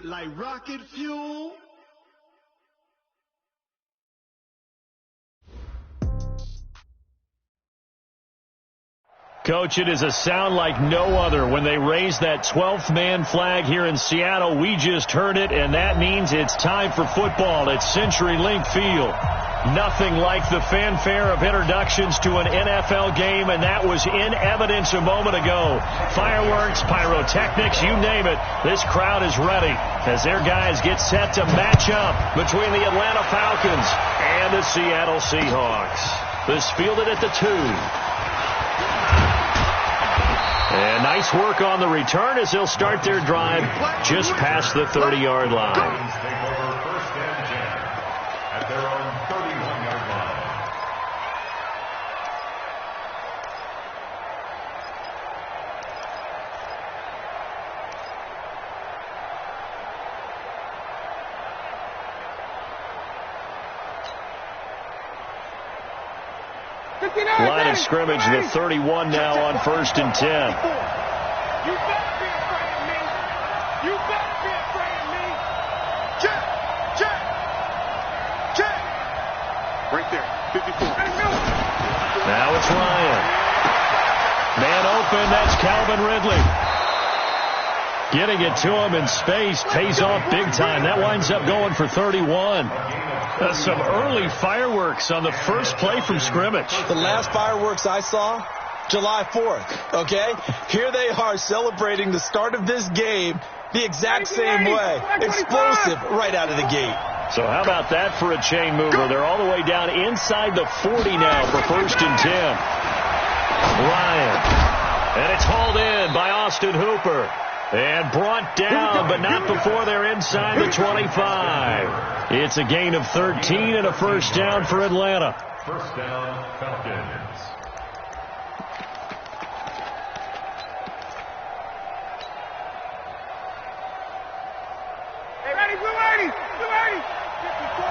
it like rocket fuel. Coach, it is a sound like no other when they raise that 12th man flag here in Seattle. We just heard it, and that means it's time for football at CenturyLink Field. Nothing like the fanfare of introductions to an NFL game, and that was in evidence a moment ago. Fireworks, pyrotechnics, you name it. This crowd is ready as their guys get set to match up between the Atlanta Falcons and the Seattle Seahawks. This fielded at the 2. And nice work on the return as they'll start their drive just past the 30-yard line. Take over first and 10 at their own 31-yard line. Line of scrimmage, the 31 now on first and 10. You better be afraid of me. You better be afraid of me. Check. Right there, 54. Now it's Ryan. Man open, that's Calvin Ridley. Getting it to him in space pays off big time. That winds up going for 31. Some early fireworks on the first play from scrimmage. The last fireworks I saw, July 4th, okay? Here they are celebrating the start of this game the exact same way. Explosive right out of the gate. So how about that for a chain mover? They're all the way down inside the 40 now for first and 10. Ryan. And it's hauled in by Austin Hooper. And brought down, but not before they're inside the 25. It's a gain of 13 and a first down for Atlanta. First down, Falcons. Hey, ready, we're ready. 54.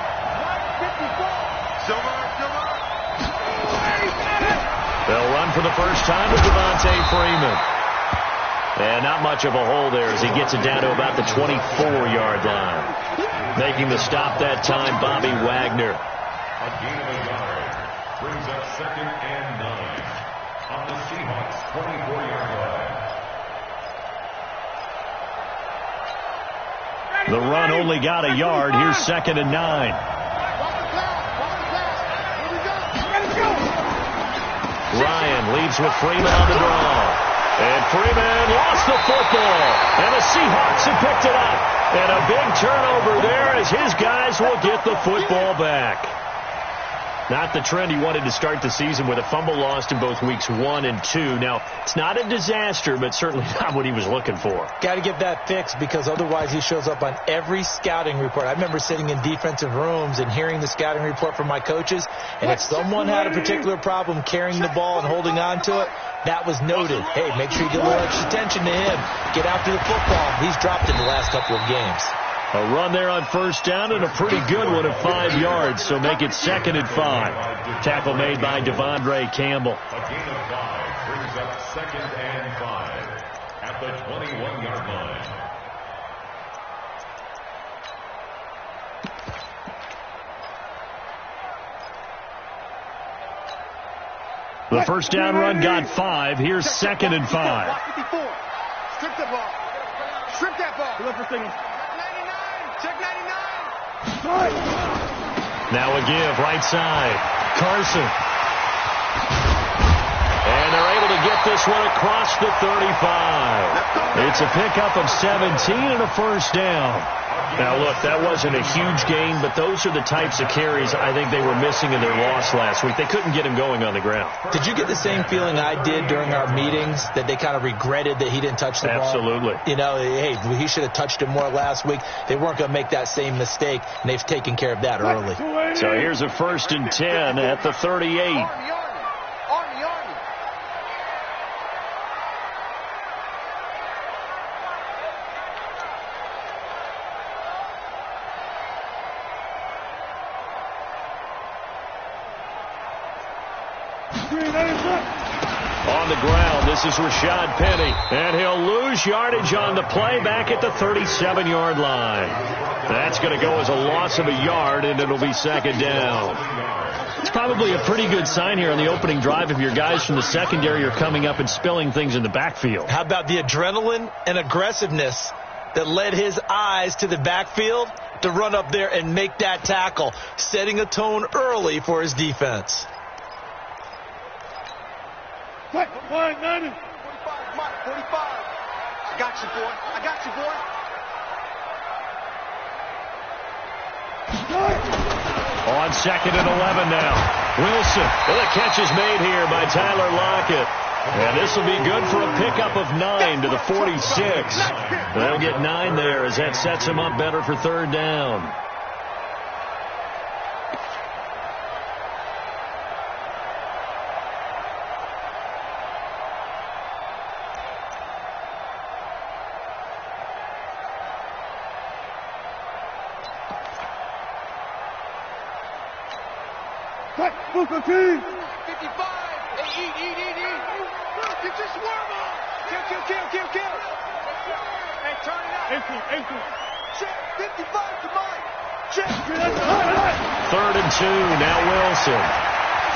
They'll run for the first time with Devontae Freeman. And not much of a hole there as he gets it down to about the 24-yard line. Making the stop that time, Bobby Wagner. A gain of a yard brings up second and 9 on the Seahawks' 24-yard line. The run only got a yard. Here's second and 9. Ryan leads with Freeman on the draw. And Freeman lost the football. And the Seahawks have picked it up. And a big turnover there as his guys will get the football back. Not the trend he wanted to start the season with a fumble lost in both weeks 1 and 2. Now, it's not a disaster, but certainly not what he was looking for. Got to get that fixed because otherwise he shows up on every scouting report. I remember sitting in defensive rooms and hearing the scouting report from my coaches, and if someone had a particular problem carrying the ball and holding on to it, that was noted. Hey, make sure you get a little extra attention to him. Get after the football. He's dropped it the last couple of games. A run there on first down and a pretty good one of 5 yards, so make it second and 5. Tackle made by Devondre Campbell. A gain of 5 brings up second and 5 at the 21-yard line. The first down run got 5. Here's second and 5. 54. Strip that ball. Strip that ball. Look for singing. Check 99. Now a give, right side. Carson. And they're able to get this one across the 35. It's a pickup of 17 and a first down. Now, look, that wasn't a huge gain, but those are the types of carries I think they were missing in their loss last week. They couldn't get him going on the ground. Did you get the same feeling I did during our meetings, that they kind of regretted that he didn't touch the ball? Absolutely. You know, hey, he should have touched it more last week. They weren't going to make that same mistake, and they've taken care of that early. So here's a first and 10 at the 38. On the ground, this is Rashad Penny. And he'll lose yardage on the play back at the 37-yard line. That's going to go as a loss of a yard, and it'll be second down. It's probably a pretty good sign here on the opening drive if your guys from the secondary are coming up and spilling things in the backfield. How about the adrenaline and aggressiveness that led his eyes to the backfield to run up there and make that tackle, setting a tone early for his defense. 45, Mike, 45. I got you, boy. I got you, boy. On 2nd and 11 now. Wilson. Well, the catch is made here by Tyler Lockett. And this will be good for a pickup of 9 to the 46. They'll get 9 there as that sets him up better for third down. Booker King. 55. Hey, eat. Get your swarm on. Kill. Hey, turn it out. 18. Check. 55 to Mike. Check. 3rd and 2. Now Wilson.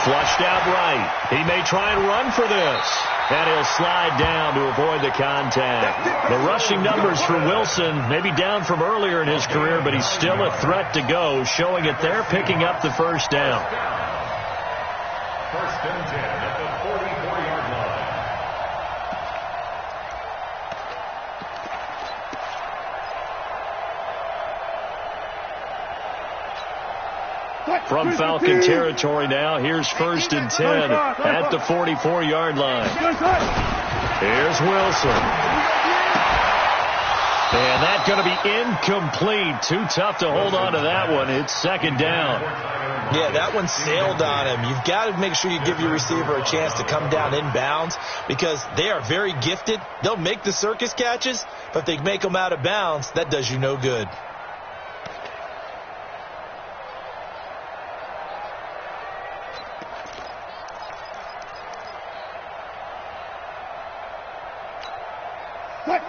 Flushed out right. He may try and run for this. And he'll slide down to avoid the contact. The rushing numbers for Wilson may be down from earlier in his career, but he's still a threat to go, showing it there, picking up the first down. 1st and 10 at the 44-yard line. From Falcon territory now, here's 1st and 10 at the 44-yard line. Here's Wilson. And that's going to be incomplete. Too tough to hold on to that one. It's 2nd down. Yeah, that one sailed on him. You've got to make sure you give your receiver a chance to come down inbounds because they are very gifted. They'll make the circus catches, but if they make them out of bounds, that does you no good.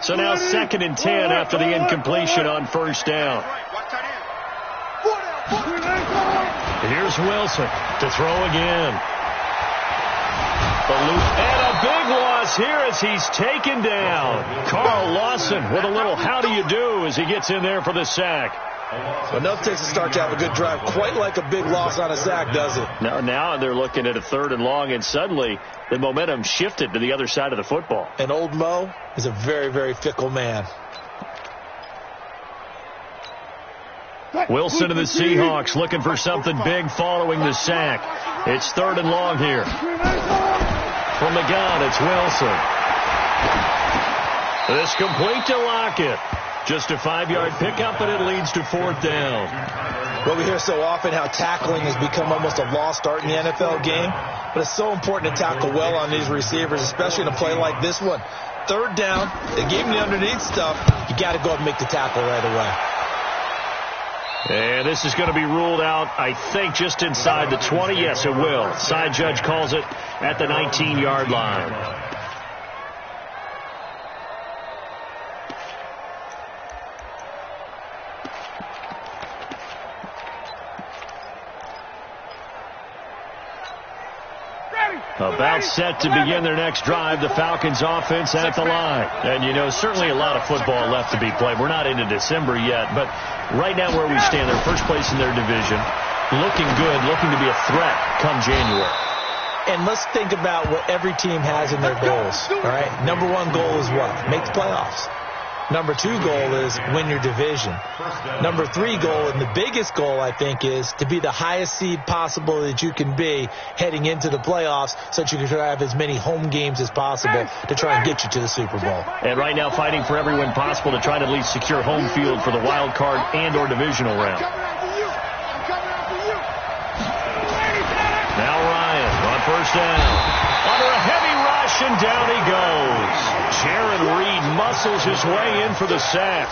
So now 2nd and 10 after the incompletion on 1st down. Here's Wilson to throw again. And a big loss here as he's taken down. Carl Lawson with a little how do you do as he gets in there for the sack. Well, enough takes a start to have a good drive. Quite like a big loss on a sack, does it? Now they're looking at a 3rd and long, and suddenly the momentum shifted to the other side of the football. And old Mo is a very, very fickle man. Wilson and the Seahawks looking for something big following the sack. It's 3rd and long here. From the gun, it's Wilson. This complete to Lockett. Just a 5-yard pickup, and it leads to 4th down. Well, we hear so often how tackling has become almost a lost art in the NFL game, but it's so important to tackle well on these receivers, especially in a play like this one. 3rd down, they gave him the underneath stuff. You got to go and make the tackle right away. And this is going to be ruled out, I think, just inside the 20. Yes, it will. Side judge calls it at the 19-yard line. About set to begin their next drive, the Falcons offense at the line. And, you know, certainly a lot of football left to be played. We're not into December yet, but right now where we stand, they're first place in their division, looking good, looking to be a threat come January. And let's think about what every team has in their goals, all right? Number 1 goal is what? Make the playoffs. Number 2 goal is win your division. Number 3 goal, and the biggest goal, I think, is to be the highest seed possible that you can be heading into the playoffs so that you can have as many home games as possible to try and get you to the Super Bowl. And right now fighting for every win possible to try to at least secure home field for the wild card and or divisional round. Now Ryan on 1st down. Under a heavy rush, and down he goes. Jaron Reed muscles his way in for the sack.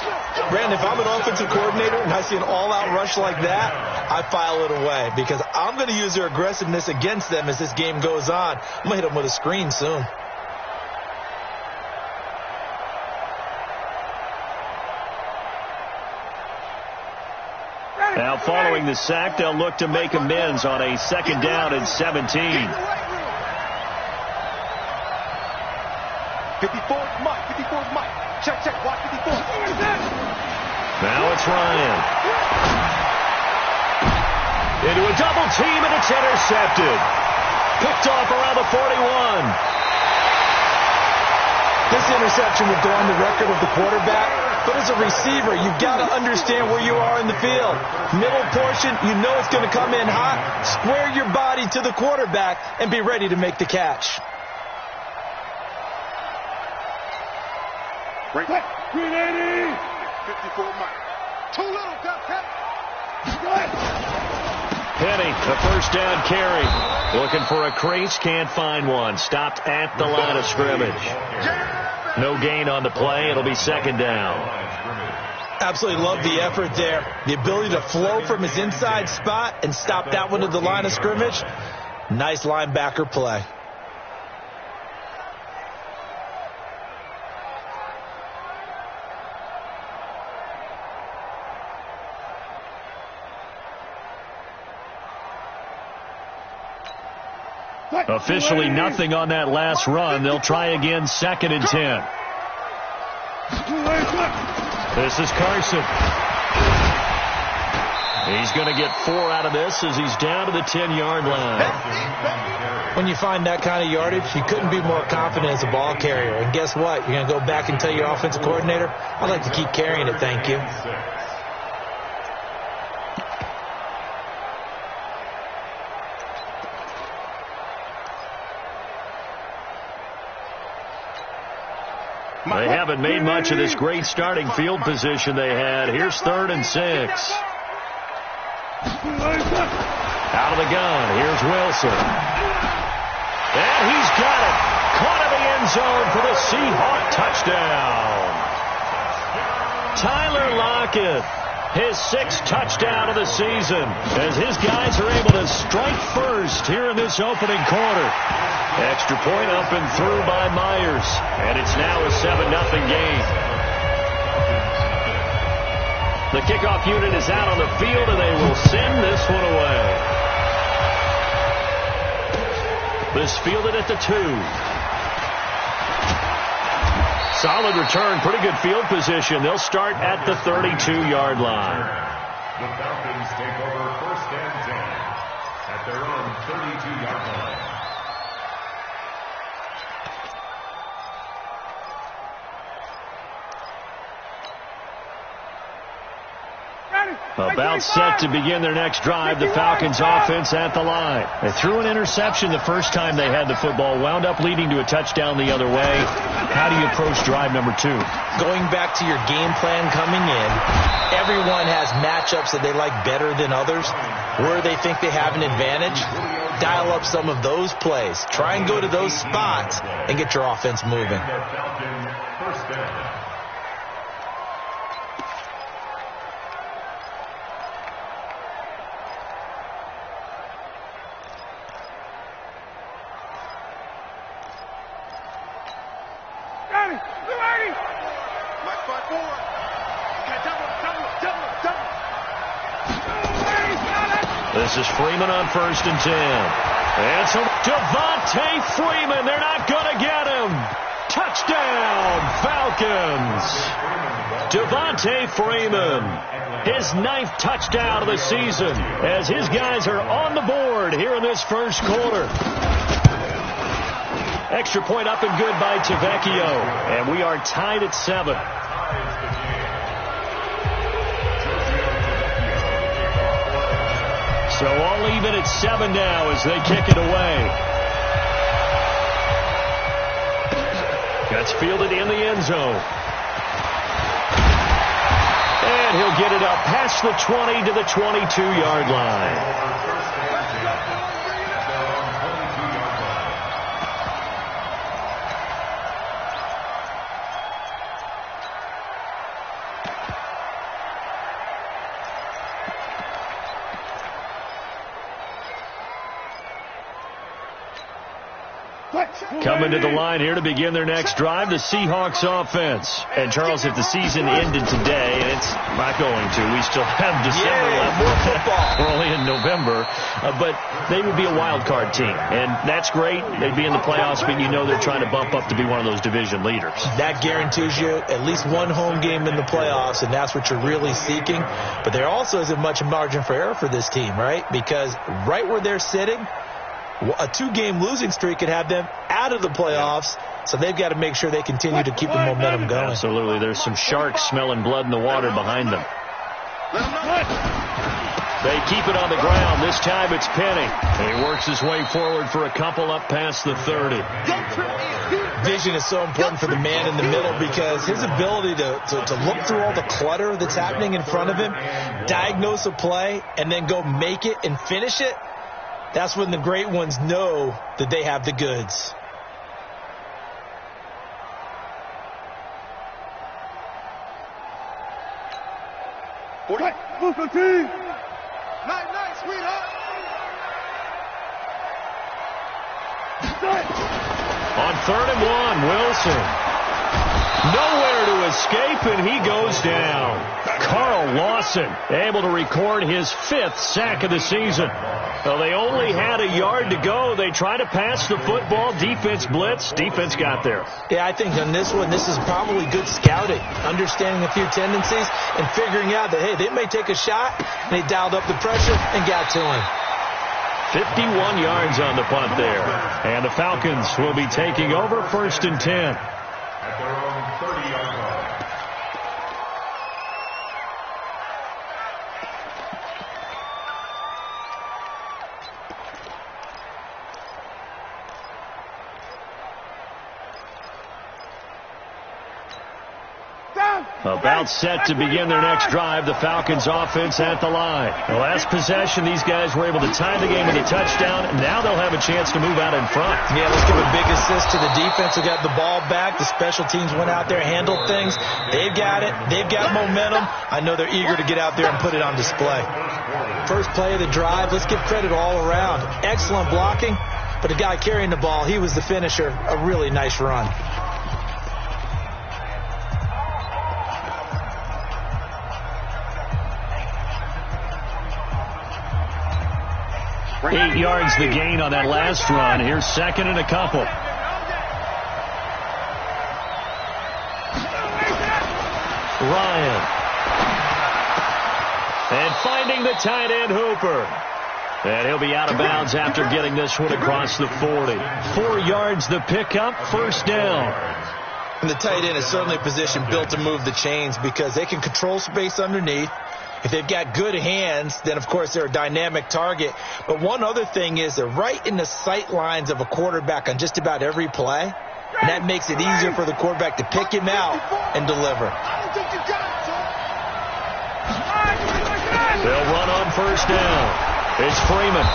Brandon, if I'm an offensive coordinator and I see an all-out rush like that, I file it away because I'm going to use their aggressiveness against them as this game goes on. I'm going to hit them with a screen soon. Now following the sack, they'll look to make amends on a 2nd down and 17. 54's Mike. 54's Mike. Check, check. Watch 54. Now it's Ryan. Into a double team, and it's intercepted. Picked off around the 41. This interception would go on the record of the quarterback, but as a receiver, you've got to understand where you are in the field. Middle portion, you know it's going to come in hot. Square your body to the quarterback and be ready to make the catch. Great. 380. 54 Mike. Too little, Cut. Penny, the first down carry. Looking for a crease, can't find one. Stopped at the line of scrimmage. No gain on the play. It'll be 2nd down. Absolutely love the effort there. The ability to flow from his inside spot and stop that one to the line of scrimmage. Nice linebacker play. Officially nothing on that last run. They'll try again, 2nd and 10. This is Carson. He's going to get 4 out of this as he's down to the 10-yard line. When you find that kind of yardage, you couldn't be more confident as a ball carrier. And guess what? You're going to go back and tell your offensive coordinator, I'd like to keep carrying it, thank you. They haven't made much of this great starting field position they had. Here's 3rd and 6. Out of the gun. Here's Wilson. And he's got it. Caught in the end zone for the Seahawk touchdown. Tyler Lockett, his 6th touchdown of the season, as his guys are able to strike first here in this opening quarter. Extra point up and through by Myers, and it's now a 7-0 game. The kickoff unit is out on the field, and they will send this one away. This fielded at the 2. Solid return, pretty good field position. They'll start at the 32-yard line. The Falcons take over 1st and 10 at their own 32-yard line. About set to begin their next drive, the Falcons offense at the line. They threw an interception the first time they had the football, wound up leading to a touchdown the other way. How do you approach drive number 2? Going back to your game plan coming in, everyone has matchups that they like better than others. Where they think they have an advantage, dial up some of those plays. Try and go to those spots and get your offense moving. First down. This is Freeman on 1st and 10. And so Devontae Freeman, they're not going to get him. Touchdown, Falcons. Devontae Freeman, his 9th touchdown of the season, as his guys are on the board here in this first quarter. Extra point up and good by Tavecchio, and we are tied at 7. So all even at 7 now as they kick it away. Gets fielded in the end zone. And he'll get it up past the 20 to the 22-yard line. Coming to the line here to begin their next drive, the Seahawks offense. And, Charles, if the season ended today, and it's not going to, we still have December left. More football. We're only in November. But they would be a wild card team. And that's great. They'd be in the playoffs, but you know they're trying to bump up to be one of those division leaders. That guarantees you at least one home game in the playoffs, and that's what you're really seeking. But there also isn't much margin for error for this team, right? Because right where they're sitting, a 2-game losing streak could have them out of the playoffs, so they've got to make sure they continue to keep the momentum going. Absolutely. There's some sharks smelling blood in the water behind them. They keep it on the ground. This time it's Penny. And he works his way forward for a couple up past the 30. Vision is so important for the man in the middle because his ability to look through all the clutter that's happening in front of him, diagnose a play, and then go make it and finish it, that's when the great ones know that they have the goods. Night, sweetheart. On 3rd and 1, Wilson. Nowhere to escape, and he goes down. Carl Lawson able to record his 5th sack of the season. Well, they only had a yard to go. They tried to pass the football. Defense blitz. Defense got there. Yeah, I think on this one, this is probably good scouting, understanding a few tendencies, and figuring out that, hey, they may take a shot. And they dialed up the pressure and got to him. 51 yards on the punt there. And the Falcons will be taking over 1st and 10. At their own 30-yard line. About set to begin their next drive, the Falcons offense at the line. The last possession, these guys were able to tie the game with a touchdown. Now they'll have a chance to move out in front. Yeah, let's give a big assist to the defense who got the ball back. The special teams went out there, handled things. They've got it. They've got momentum. I know they're eager to get out there and put it on display. First play of the drive, let's give credit all around. Excellent blocking, but the guy carrying the ball, he was the finisher. A really nice run. 8 yards the gain on that last run. Here's 2nd and a couple. Ryan. And finding the tight end, Hooper. And he'll be out of bounds after getting this one across the 40. 4 yards the pickup, 1st down. And the tight end is certainly a position built to move the chains because they can control space underneath. If they've got good hands, then, of course, they're a dynamic target. But one other thing is they're right in the sight lines of a quarterback on just about every play. And that makes it easier for the quarterback to pick him out and deliver. They'll run on 1st down. It's Freeman.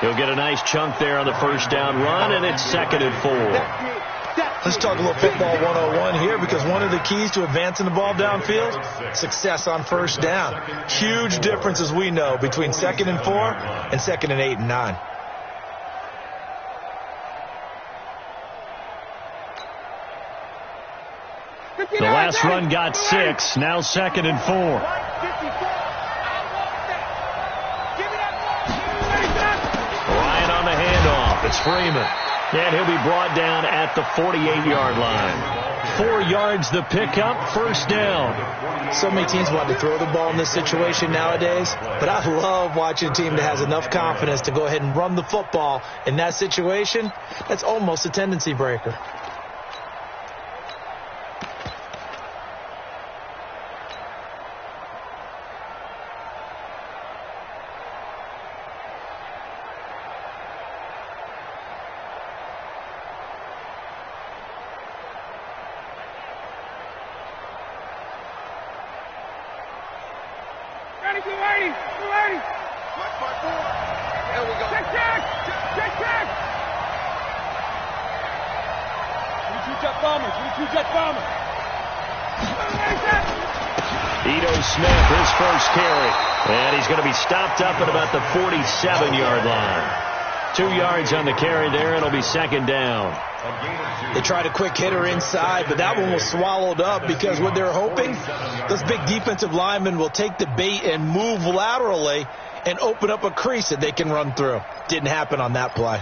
He'll get a nice chunk there on the 1st down run, and it's 2nd and 4. Let's talk a little football 101 here because one of the keys to advancing the ball downfield, success on 1st down. Huge difference, as we know, between 2nd and 4 and 2nd and 8 and 9. The last run got 6, now 2nd and 4. Ryan on the handoff. It's Freeman. And he'll be brought down at the 48-yard line. 4 yards the pickup, 1st down. So many teams want to throw the ball in this situation nowadays, but I love watching a team that has enough confidence to go ahead and run the football in that situation. That's almost a tendency breaker. Smith, his first carry. And he's going to be stopped up at about the 47-yard line. 2 yards on the carry there. It'll be second down. They tried a quick hitter inside, but that one was swallowed up because what they're hoping, those big defensive linemen will take the bait and move laterally and open up a crease that they can run through. Didn't happen on that play.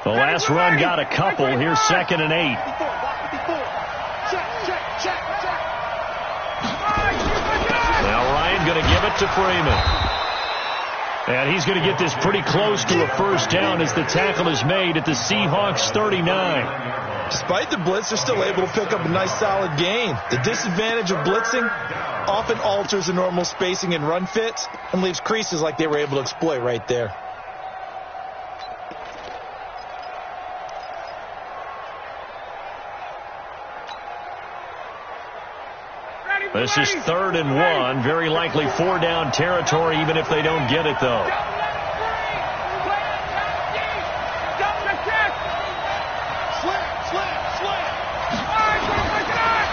The last run got a couple. Here's 2nd and 8. Now Ryan going to give it to Freeman. And he's going to get this pretty close to a first down as the tackle is made at the Seahawks 39. Despite the blitz, they're still able to pick up a nice solid gain. The disadvantage of blitzing often alters the normal spacing and run fits and leaves creases like they were able to exploit right there. This is 3rd and 1. Very likely 4-down territory, even if they don't get it, though.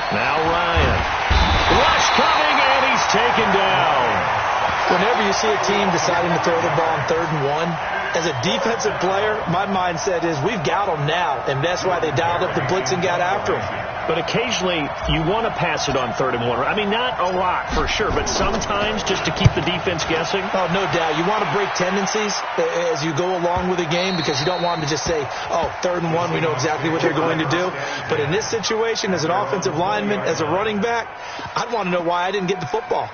Now Ryan. Rush coming, and he's taken down. Whenever you see a team deciding to throw the ball on 3rd and 1, as a defensive player, my mindset is we've got them now, and that's why they dialed up the blitz and got after them. But occasionally, you want to pass it on 3rd and 1. I mean, not a lot for sure, but sometimes just to keep the defense guessing. Oh, no doubt. You want to break tendencies as you go along with a game because you don't want them to just say, oh, 3rd and 1, we know exactly what they're going to do. But in this situation, as an offensive lineman, as a running back, I'd want to know why I didn't get the football.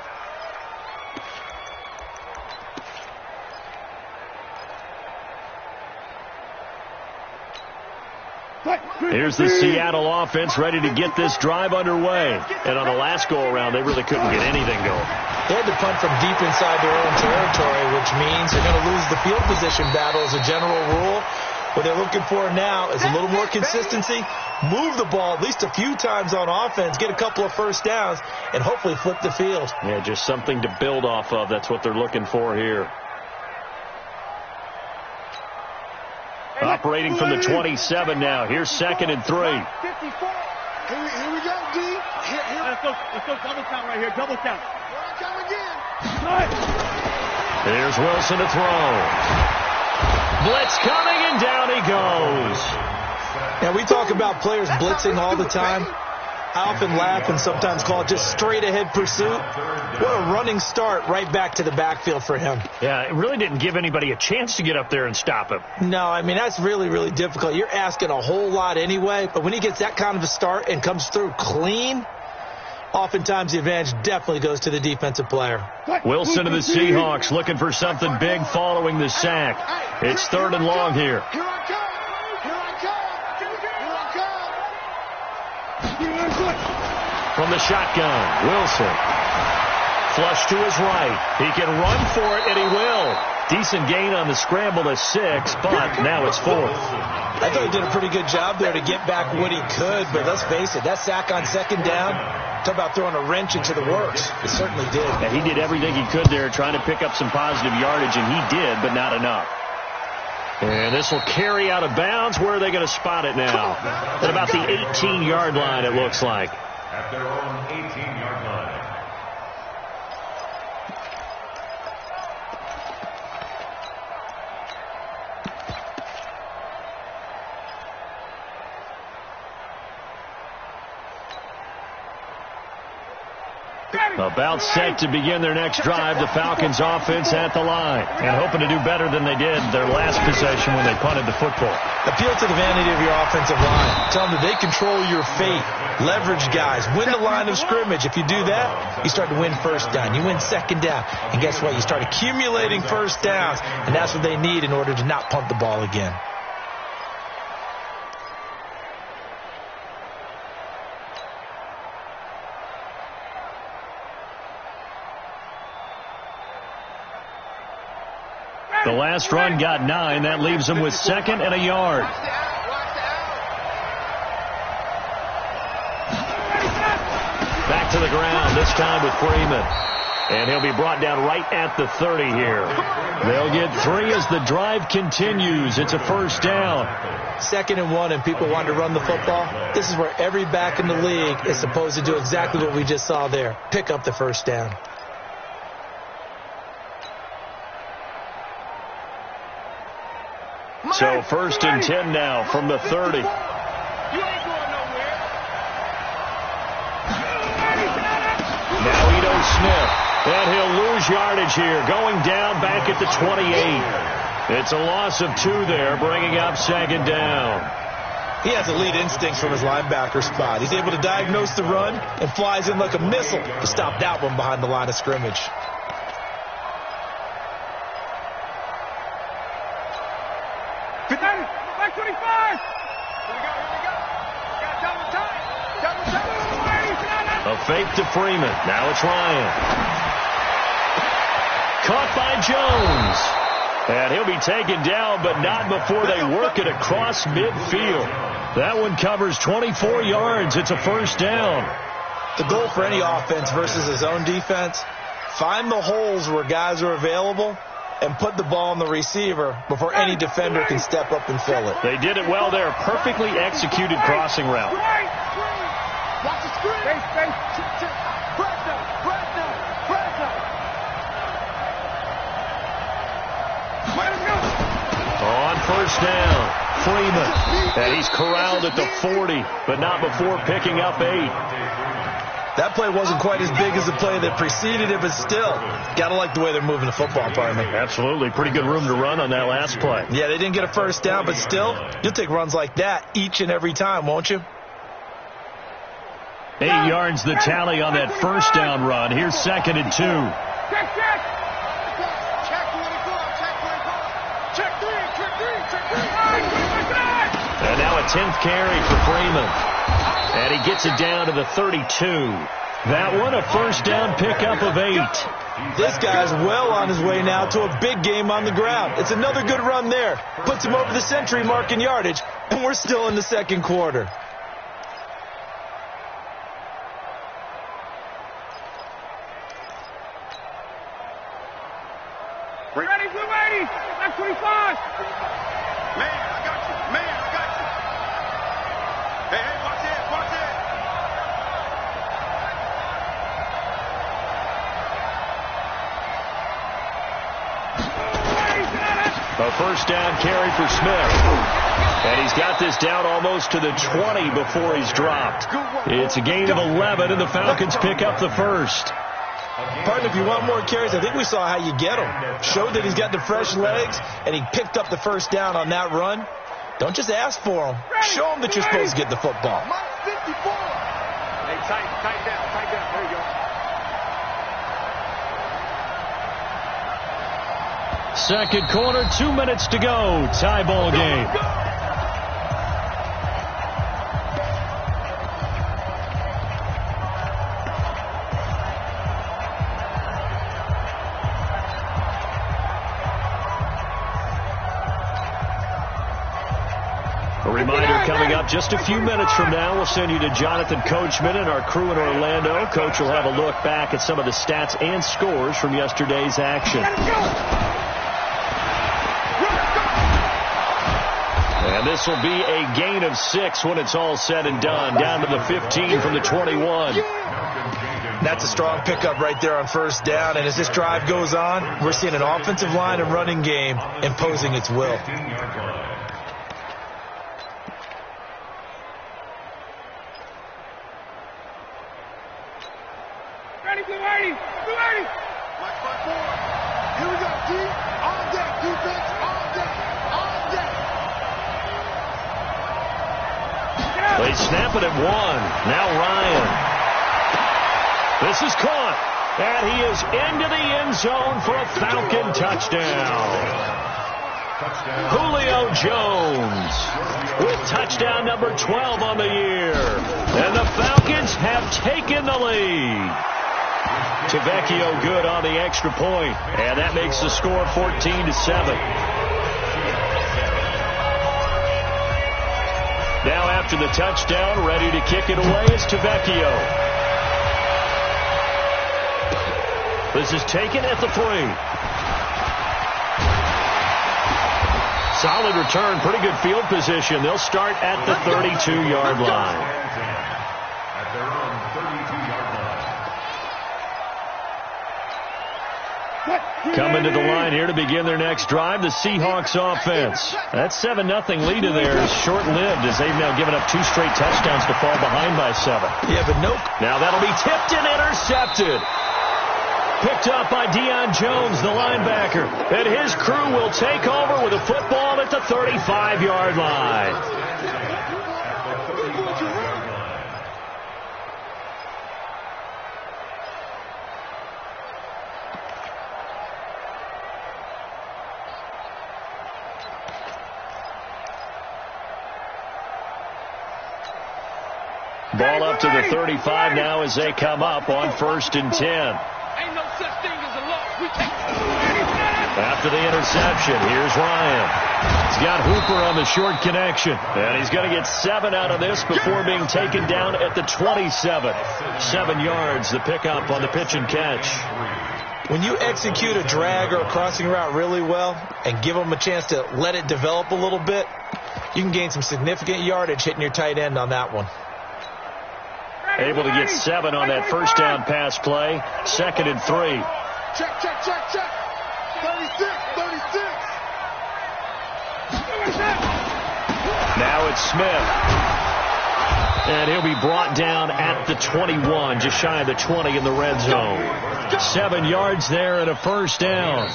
Here's the Seattle offense ready to get this drive underway. And on the last go-around, they really couldn't get anything going. They had to punt from deep inside their own territory, which means they're going to lose the field position battle as a general rule. What they're looking for now is a little more consistency, move the ball at least a few times on offense, get a couple of first downs, and hopefully flip the field. Yeah, just something to build off of. That's what they're looking for here. Operating from the 27 now. Here's 2nd and 3. 54. Here we go, D. Let's go double count right here. Double count. Here I come again. Here's Wilson to throw. Blitz coming, and down he goes. Now, we talk about players blitzing all the time. I often laugh and sometimes call it just straight-ahead pursuit. What a running start right back to the backfield for him. Yeah, it really didn't give anybody a chance to get up there and stop him. No, I mean, that's really, really difficult. You're asking a whole lot anyway, but when he gets that kind of a start and comes through clean, oftentimes the advantage definitely goes to the defensive player. Wilson to the Seahawks looking for something big following the sack. It's 3rd and long here. Here I come. From the shotgun, Wilson. Flush to his right. He can run for it, and he will. Decent gain on the scramble to 6, but now it's 4th. I thought he did a pretty good job there to get back what he could, but let's face it, that sack on 2nd down, talk about throwing a wrench into the works. It certainly did. Yeah, he did everything he could there trying to pick up some positive yardage, and he did, but not enough. And this will carry out of bounds. Where are they going to spot it now? At about the 18-yard line, it looks like. At their own 18-yard line. About set to begin their next drive, the Falcons offense at the line, and hoping to do better than they did their last possession when they punted the football. Appeal to the vanity of your offensive line. Tell them that they control your fate. Leverage guys. Win the line of scrimmage. If you do that, you start to win first down. You win 2nd down. And guess what? You start accumulating first downs, and that's what they need in order to not punt the ball again. The last run got 9. That leaves them with 2nd and a yard. Back to the ground, this time with Freeman. And he'll be brought down right at the 30 here. They'll get 3 as the drive continues. It's a first down. 2nd and 1, and people want to run the football. This is where every back in the league is supposed to do exactly what we just saw there. Pick up the first down. So 1st and 10 now from the 30. You ain't going nowhere. Now Ito Smith. And he'll lose yardage here. Going down back at the 28. It's a loss of 2 there, bringing up 2nd down. He has elite instincts from his linebacker spot. He's able to diagnose the run and flies in like a missile to stop that one behind the line of scrimmage. Back 25. Here we go. Got double time. A fake to Freeman. Now it's Ryan. Caught by Jones. And he'll be taken down, but not before they work it across midfield. That one covers 24 yards. It's a 1st down. The goal for any offense versus his own defense, find the holes where guys are available and put the ball on the receiver before any defender can step up and fill it. They did it well there. Perfectly executed crossing route. Watch the screen. Press down. On 1st down, Freeman. And he's corralled at the 40, but not before picking up 8. That play wasn't quite as big as the play that preceded it, but still, got to like the way they're moving the football, partner. Absolutely. Pretty good room to run on that last play. Yeah, they didn't get a 1st down, but still, you'll take runs like that each and every time, won't you? 8 yards the tally on that 1st down run. Here's 2nd and 2. And now a 10th carry for Freeman. And he gets it down to the 32. That one a 1st down pickup of 8. This guy's well on his way now to a big game on the ground. It's another good run there. Puts him over the century mark in yardage, and we're still in the 2nd quarter. Ready, blue 80. Back 25. Man, I got you. Hey, watch it. A 1st down carry for Smith. And he's got this down almost to the 20 before he's dropped. It's a gain of 11, and the Falcons pick up the 1st. Partner, if you want more carries, I think we saw how you get him. Showed that he's got the fresh legs, and he picked up the 1st down on that run. Don't just ask for him. Show him that you're supposed to get the football. Hey, tight down. There you go. Second quarter, 2 minutes to go. Tie ball game. A reminder coming up just a few minutes from now, we'll send you to Jonathan Coachman and our crew in Orlando. Coach will have a look back at some of the stats and scores from yesterday's action. And this will be a gain of 6 when it's all said and done, down to the 15 from the 21. That's a strong pickup right there on 1st down, and as this drive goes on, we're seeing an offensive line and running game imposing its will. Ready, blue 80. Watch my board. Here we go, D. All day, defense, all day. They snap it at 1. Now Ryan. This is caught. And he is into the end zone for a Falcon touchdown. Julio Jones with touchdown number 12 on the year. And the Falcons have taken the lead. Tavecchio good on the extra point. And that makes the score 14-7. Now after the touchdown, ready to kick it away is Tavecchio. This is taken at the 3. Solid return, pretty good field position. They'll start at the 32-yard line. At their own 32-yard line. Coming to the line here to begin their next drive, the Seahawks offense. That 7-0 lead of theirs is short-lived as they've now given up 2 straight touchdowns to fall behind by 7. Yeah, but nope. Now that'll be tipped and intercepted. Picked up by Deion Jones, the linebacker. And his crew will take over with a football at the 35-yard line. Ball up to the 35 now as they come up on 1st and 10. Ain't no such thing as a loss. After the interception, here's Ryan. He's got Hooper on the short connection. And he's going to get 7 out of this before being taken down at the 27. 7 yards, the pickup on the pitch and catch. When you execute a drag or a crossing route really well and give them a chance to let it develop a little bit, you can gain some significant yardage hitting your tight end on that one. Able to get 7 on that first down pass play. 2nd and 3. Check, check, check, check. 36, 36. Now it's Smith. And he'll be brought down at the 21, just shy of the 20 in the red zone. 7 yards there and a first down.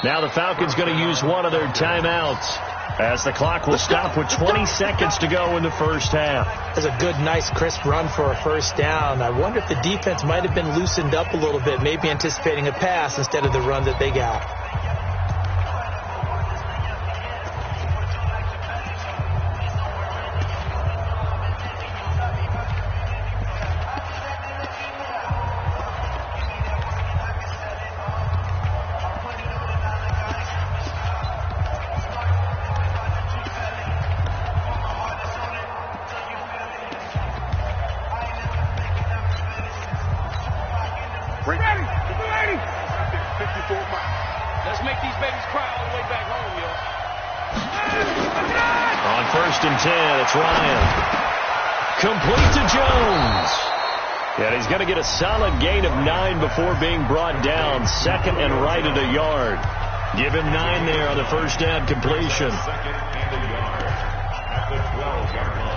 Now the Falcons going to use one of their timeouts as the clock will stop with 20 seconds to go in the first half. That's a good, nice, crisp run for a first down. I wonder if the defense might have been loosened up a little bit, maybe anticipating a pass instead of the run that they got. Let's make these babies cry all the way back home, yo. On 1st and 10, it's Ryan. Complete to Jones. And he's going to get a solid gain of 9 before being brought down. 2nd and right at a yard. Give him 9 there on the first down completion. 2nd and a yard at the 12-yard line.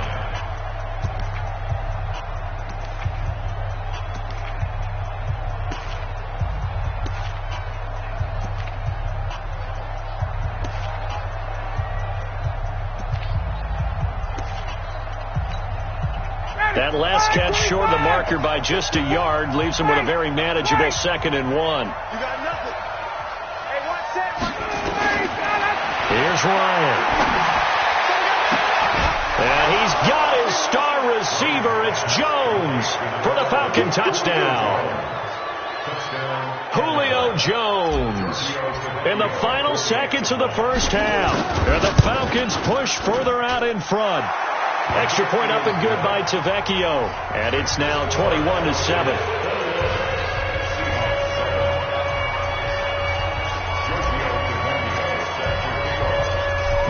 That last catch short of the marker by just a yard leaves him with a very manageable 2nd and 1. You got nothing. Hey, one set. Here's Ryan. And he's got his star receiver. It's Jones for the Falcon touchdown. Julio Jones in the final seconds of the first half. And the Falcons push further out in front. Extra point up and good by Tavecchio. And it's now 21-7.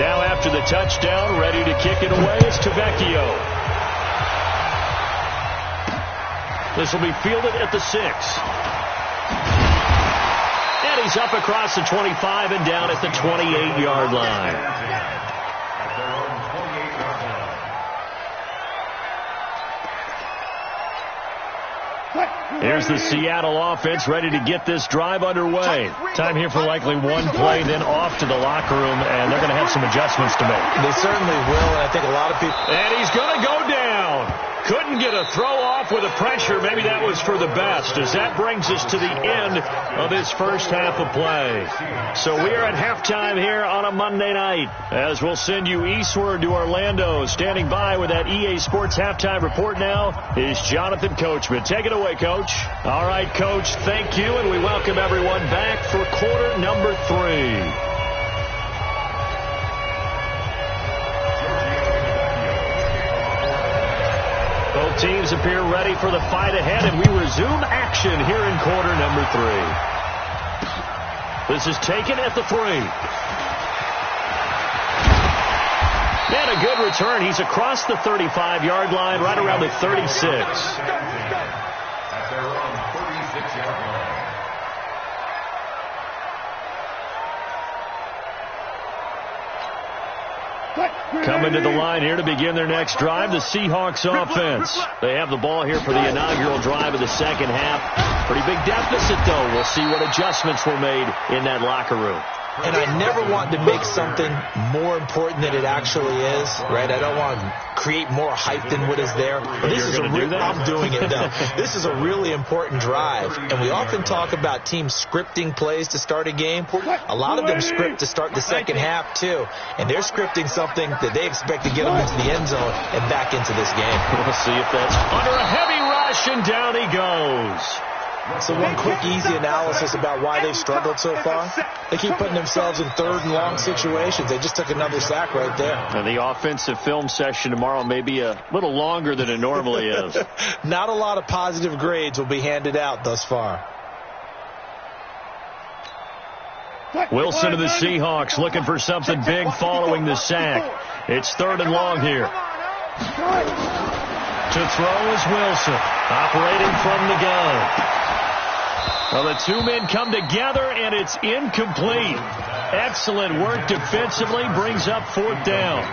Now after the touchdown, ready to kick it away is Tavecchio. This will be fielded at the 6. And he's up across the 25 and down at the 28-yard line. Here's the Seattle offense ready to get this drive underway. Time here for likely one play, then off to the locker room, and they're going to have some adjustments to make. They certainly will, and I think a lot of people... And he's going to go down. Couldn't get a throw off with a pressure. Maybe that was for the best, as that brings us to the end of this first half of play. So we are at halftime here on a Monday night, as we'll send you eastward to Orlando. Standing by with that EA Sports halftime report now is Jonathan Coachman. Take it away, Coach. All right, Coach, thank you, and we welcome everyone back for quarter number 3. Both teams appear ready for the fight ahead, and we resume action here in quarter number 3. This is taken at the 3. And a good return. He's across the 35-yard line, right around the 36. At their own 36-yard line. Coming to the line here to begin their next drive, the Seahawks offense. They have the ball here for the inaugural drive of the second half. Pretty big deficit, though. We'll see what adjustments were made in that locker room. And I never want to make something more important than it actually is, right? I don't want to create more hype than what is there. But this is I'm doing it now. This is a really important drive. And we often talk about teams scripting plays to start a game. A lot of them script to start the second half, too. And they're scripting something that they expect to get them into the end zone and back into this game. We'll see if that's under a heavy rush, and down he goes. So one quick, easy analysis about why they've struggled so far. They keep putting themselves in third and long situations. They just took another sack right there. And the offensive film session tomorrow may be a little longer than it normally is. Not a lot of positive grades will be handed out thus far. Wilson of the Seahawks looking for something big following the sack. It's third and long here. To throw is Wilson, operating from the gun. Well, the two men come together, and it's incomplete. Excellent work defensively, brings up fourth down.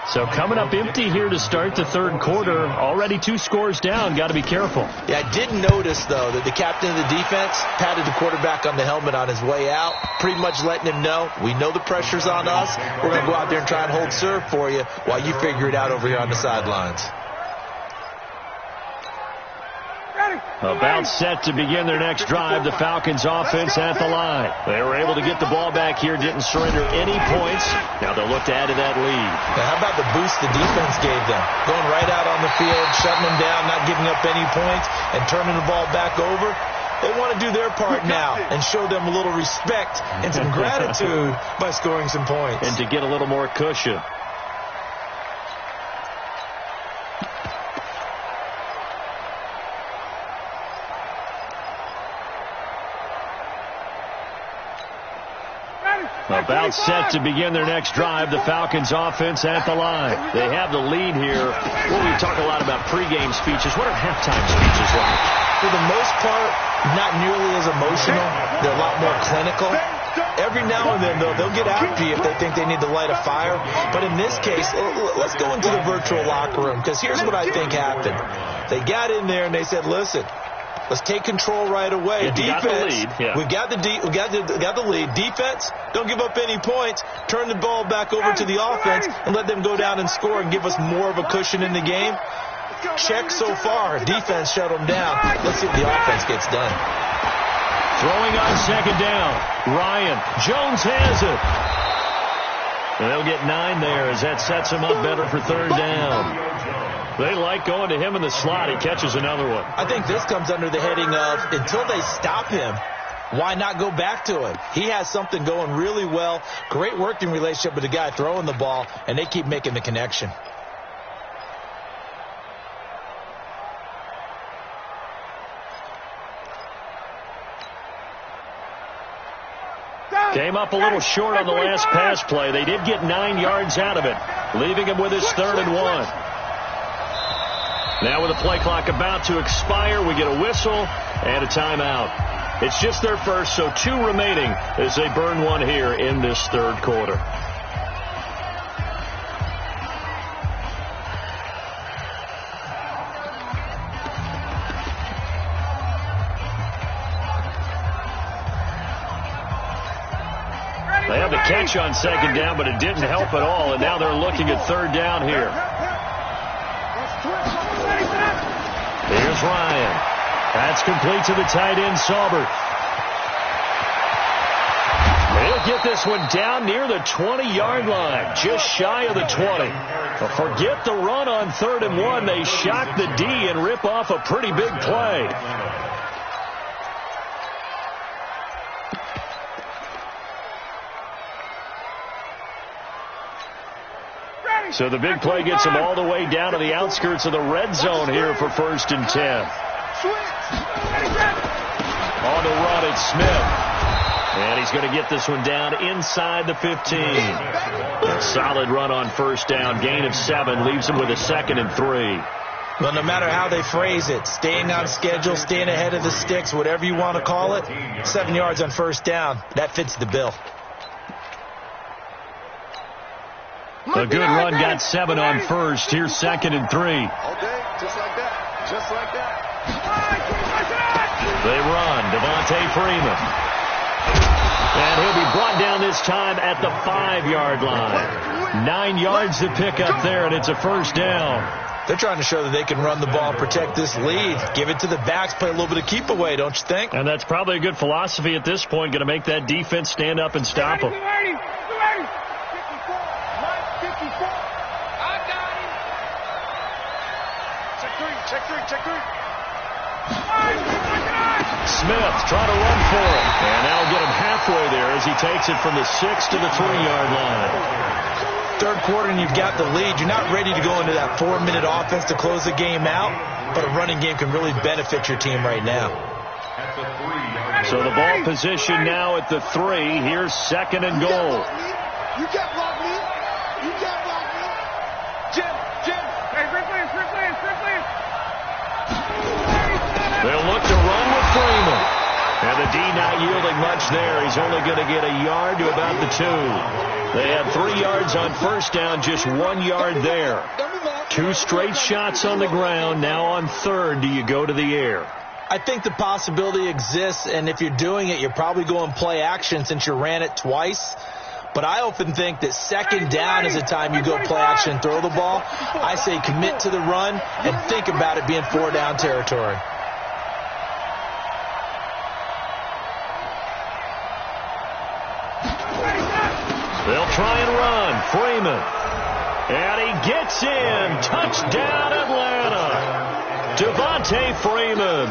So coming up empty here to start the third quarter. Already 2 scores down. Got to be careful. Yeah, I did notice, though, that the captain of the defense patted the quarterback on the helmet on his way out, pretty much letting him know, we know the pressure's on us. We're going to go out there and try and hold serve for you while you figure it out over here on the sidelines. About set to begin their next drive, the Falcons offense at the line. They were able to get the ball back here, didn't surrender any points. Now they'll look to add to that lead. Now, how about the boost the defense gave them? Going right out on the field, shutting them down, not giving up any points, and turning the ball back over. They want to do their part now and show them a little respect and some gratitude by scoring some points. And to get a little more cushion. About set to begin their next drive, the Falcons offense at the line. They have the lead here. Well, we talk a lot about pregame speeches. What are halftime speeches like? For the most part, not nearly as emotional. They're a lot more clinical. Every now and then, though, they'll get after you if they think they need to light a fire. But in this case, let's go into the virtual locker room, because here's what I think happened. They got in there and they said, listen, let's take control right away. Defense, we got the lead. Defense, don't give up any points. Turn the ball back over to the offense and let them go down and score and give us more of a cushion in the game. Check so far. Defense shut them down. Let's see if the offense gets done. Throwing on second down. Ryan. Jones has it. And they'll get 9 there as that sets him up better for third down. They like going to him in the slot. He catches another one. I think this comes under the heading of, until they stop him, why not go back to him? He has something going really well. Great working relationship with the guy throwing the ball, and they keep making the connection. Came up a little short on the last pass play. They did get 9 yards out of it, leaving him with his 3rd and 1. Now with the play clock about to expire, we get a whistle and a timeout. It's just their first, so 2 remaining as they burn one here in this third quarter. They had the catch on second down, but it didn't help at all, and now they're looking at third down here. Here's Ryan. That's complete to the tight end, Saubert. They'll get this one down near the 20-yard line, just shy of the 20. But forget the run on 3rd and 1. They shock the D and rip off a pretty big play. So the big play gets him all the way down to the outskirts of the red zone here for 1st and 10. On the run, it's Smith. And he's going to get this one down inside the 15. A solid run on 1st down. Gain of 7 leaves him with a 2nd and 3. Well, no matter how they phrase it, staying on schedule, staying ahead of the sticks, whatever you want to call it, 7 yards on 1st down, that fits the bill. A good run got 7 on first. Here's 2nd and 3. All day, just like that. Just like that. They run. Devontae Freeman. And he'll be brought down this time at the 5-yard line. 9 yards to pick up there, and it's a first down. They're trying to show that they can run the ball, protect this lead. Give it to the backs, play a little bit of keep away, don't you think? And that's probably a good philosophy at this point, going to make that defense stand up and stop them. 54. I got him. Check three. Smith trying to run for it. And that'll get him halfway there as he takes it from the 6 to the 3-yard line. Third quarter and you've got the lead. You're not ready to go into that 4-minute offense to close the game out, but a running game can really benefit your team right now. So the ball position now at the 3. Here's 2nd and goal. You can't block me. Jim. Hey, free play. They'll look to run with Freeman. And the D not yielding much there. He's only going to get a yard to about the 2. They had 3 yards on first down, just 1 yard there. 2 straight shots on the ground. Now on third, do you go to the air? I think the possibility exists, and if you're doing it, you're probably going play action since you ran it twice. But I often think that 2nd down is the time you go play action and throw the ball. I say commit to the run and think about it being 4-down territory. They'll try and run. Freeman. And he gets in. Touchdown, Atlanta. Devontae Freeman.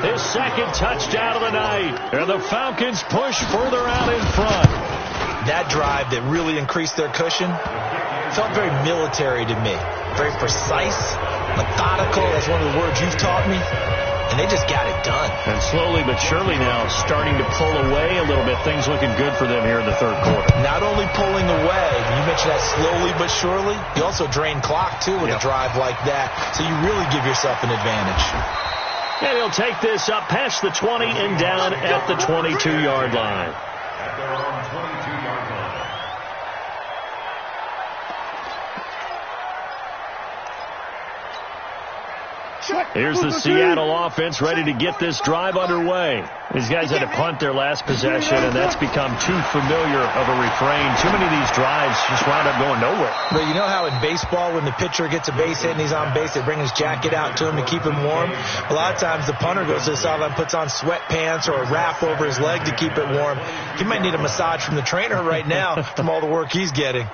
His 2nd touchdown of the night. And the Falcons push further out in front. That drive that really increased their cushion felt very military to me. Very precise, methodical. That's one of the words you've taught me. And they just got it done. And slowly but surely now starting to pull away a little bit. Things looking good for them here in the third quarter. Not only pulling away, you mentioned that slowly but surely. You also drain clock, too, with a drive like that. So you really give yourself an advantage. And he'll take this up past the 20 and down at the 22-yard line. At their own 22-yard line. Here's the Seattle offense ready to get this drive underway. These guys had to punt their last possession, and that's become too familiar of a refrain. Too many of these drives just wound up going nowhere. But you know how in baseball, when the pitcher gets a base hit and he's on base, they bring his jacket out to him to keep him warm? A lot of times the punter goes to the sideline, puts on sweatpants or a wrap over his leg to keep it warm. He might need a massage from the trainer right now from all the work he's getting.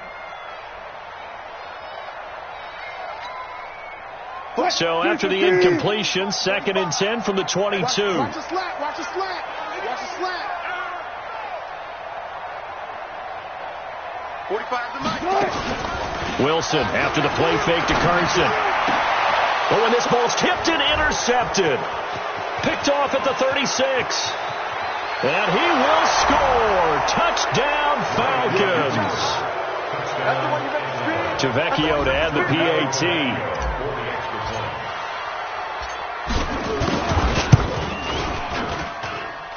So after the incompletion, 2nd and 10 from the 22. Watch the slant. Wilson after the play fake to Carson. Oh, and this ball's tipped and intercepted. Picked off at the 36. And he will score. Touchdown, Falcons. Tavecchio to add the PAT.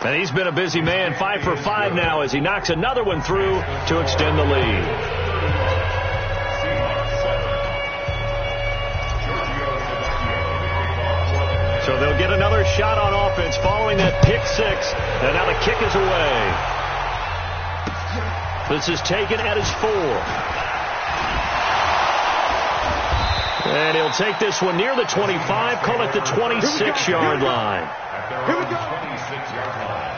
And he's been a busy man, 5 for 5 now as he knocks another one through to extend the lead. So they'll get another shot on offense following that pick 6. And now the kick is away. This is taken at his 4. And he'll take this one near the 25, call it the 26-yard line. Here we go. 26-yard line.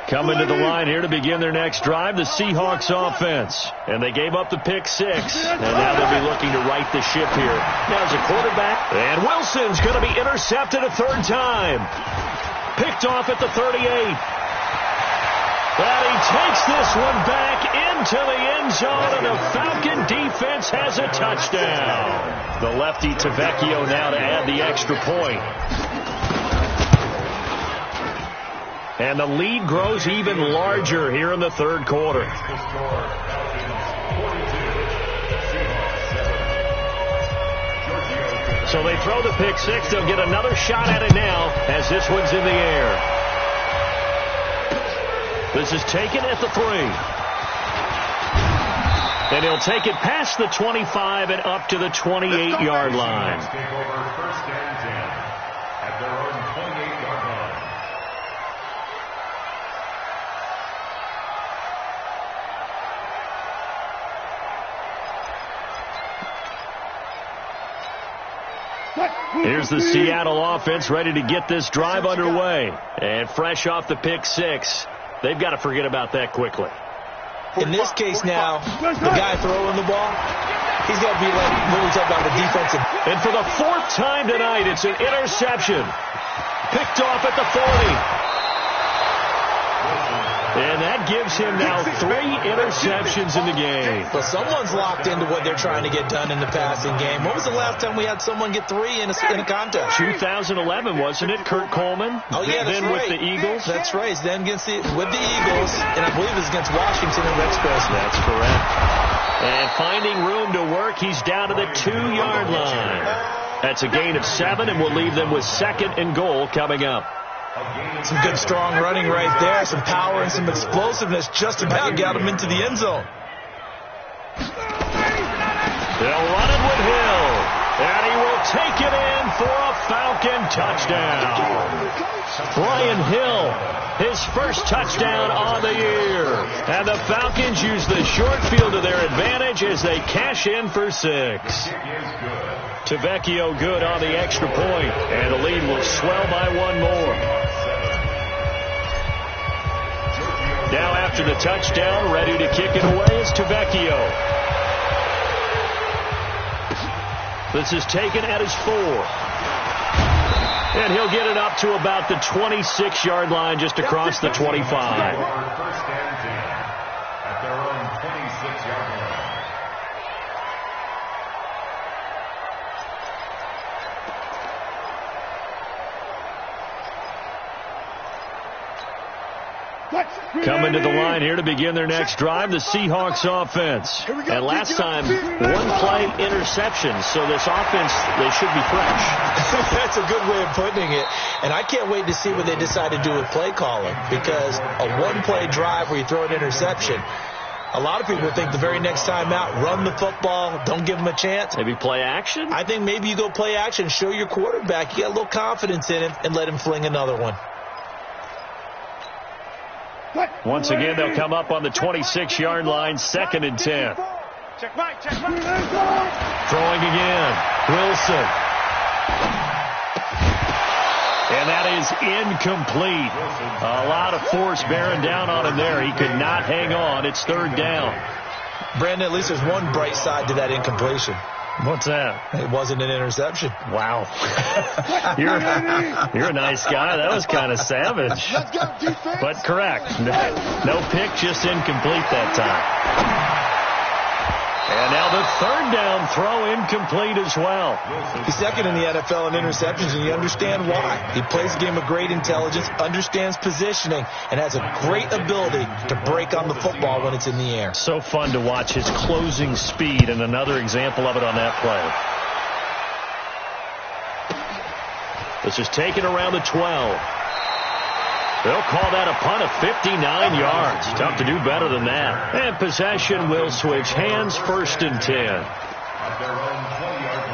Coming to the line here to begin their next drive, the Seahawks offense. And they gave up the pick 6. And now they'll be looking to right the ship here. Now as a quarterback. And Wilson's going to be intercepted a 3rd time. Picked off at the 38. But he takes this one back into the end zone, and the Falcon defense has a touchdown. The lefty Tavecchio now to add the extra point. And the lead grows even larger here in the third quarter. So they throw the pick six. They'll get another shot at it now as this one's in the air. This is taken at the 3. And he'll take it past the 25 and up to the 28-yard line. Take over first and 10 at their own 28-yard line. Here's the Seattle offense ready to get this drive underway. And fresh off the pick six, they've got to forget about that quickly. In this case now, the guy throwing the ball, he's got to be like when we talk about the defensive. And for the 4th time tonight, it's an interception. Picked off at the 40. And that gives him now 3 interceptions in the game. Well, someone's locked into what they're trying to get done in the passing game. When was the last time we had someone get 3 in a contest? 2011, wasn't it? Kurt Coleman. Oh, yeah, that's then right. with the Eagles. That's right. Then with the Eagles, and I believe it was against Washington and Rex Grossman. That's correct. And finding room to work, he's down to the 2-yard line. That's a gain of 7, and we'll leave them with 2nd and goal coming up. Some good strong running right there, some power and some explosiveness just about got him into the end zone. They'll run it with Hill, and he will take it in for a Falcon touchdown. Brian Hill, his first touchdown on the year. And the Falcons use the short field to their advantage as they cash in for 6. Tavecchio good on the extra point, and the lead will swell by 1 more. Now after the touchdown, ready to kick it away is Tavecchio. This is taken at his 4. And he'll get it up to about the 26-yard line just across the 25. First and 10 at their own 26-yard line. Coming to the line here to begin their next drive, the Seahawks offense. And last time, 1-play interception, so this offense, they should be fresh. That's a good way of putting it. And I can't wait to see what they decide to do with play calling, because a 1-play drive where you throw an interception, a lot of people think the very next time out, run the football, don't give them a chance. Maybe play action? I think maybe you go play action, show your quarterback you got a little confidence in him, and let him fling another one. Once again, they'll come up on the 26-yard line, 2nd and 10. Check right. Throwing again. Wilson. And that is incomplete. A lot of force bearing down on him there. He could not hang on. It's 3rd down. Brandon, at least there's one bright side to that incompletion. What's that? It wasn't an interception. Wow. You're a nice guy. That was kind of savage. But correct. No pick, just incomplete that time. And now the 3rd down throw incomplete as well. He's 2nd in the NFL in interceptions, and you understand why. He plays a game of great intelligence, understands positioning, and has a great ability to break on the football when it's in the air. So fun to watch his closing speed, and another example of it on that play. This is taken around the 12. They'll call that a punt of 59 yards. Tough to do better than that. And possession will switch hands, 1st and 10. At their own 20-yard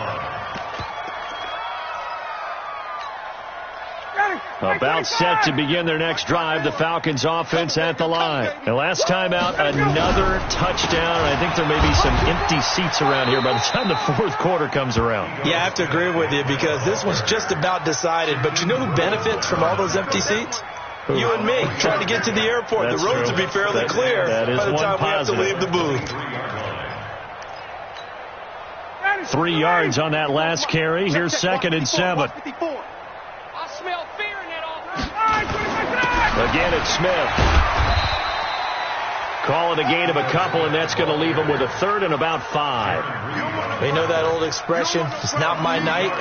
line. About set to begin their next drive, the Falcons offense at the line. And last time out, another touchdown. I think there may be some empty seats around here by the time the 4th quarter comes around. Yeah, I have to agree with you because this one's just about decided. But you know who benefits from all those empty seats? You and me, trying to get to the airport. That's the roads true. will be fairly clear that is by the time positive. we have to leave the booth. 3 yards on that last carry. Here's 2nd and 7. I smell fear in that offense. Again, it's Smith. Call it a gain of a couple, and that's going to leave them with a third and about 5. You know that old expression, it's not my night?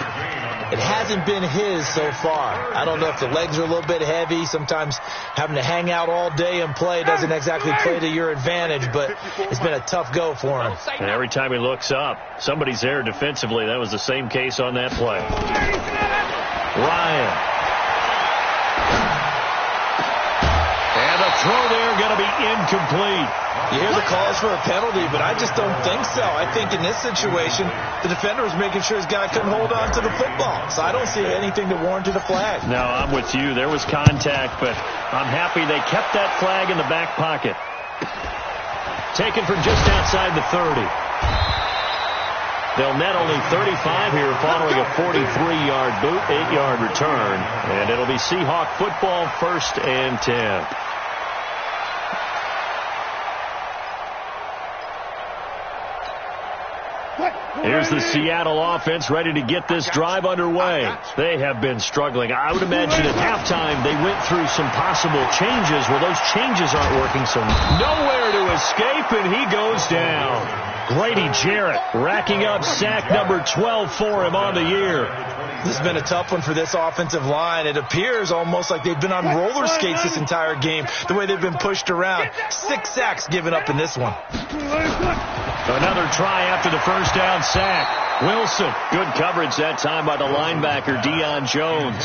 It hasn't been his so far. I don't know if the legs are a little bit heavy. Sometimes having to hang out all day and play doesn't exactly play to your advantage, but it's been a tough go for him. And every time he looks up, somebody's there defensively. That was the same case on that play. Ryan. And the throw there going to be incomplete. You hear the calls for a penalty, but I just don't think so. I think in this situation, the defender was making sure his guy couldn't hold on to the football. So I don't see anything that warranted a flag. No, I'm with you. There was contact, but I'm happy they kept that flag in the back pocket. Taken from just outside the 30. They'll net only 35 here following a 43-yard boot, 8-yard return. And it'll be Seahawk football, 1st and 10. Here's the Seattle offense ready to get this drive underway. They have been struggling. I would imagine at halftime they went through some possible changes. Well, those changes aren't working, so nowhere to escape, and he goes down. Grady Jarrett racking up sack number 12 for him on the year. This has been a tough one for this offensive line. It appears almost like they've been on roller skates this entire game, the way they've been pushed around. 6 sacks given up in this one. Another try after the first down sack. Wilson, good coverage that time by the linebacker, Deion Jones.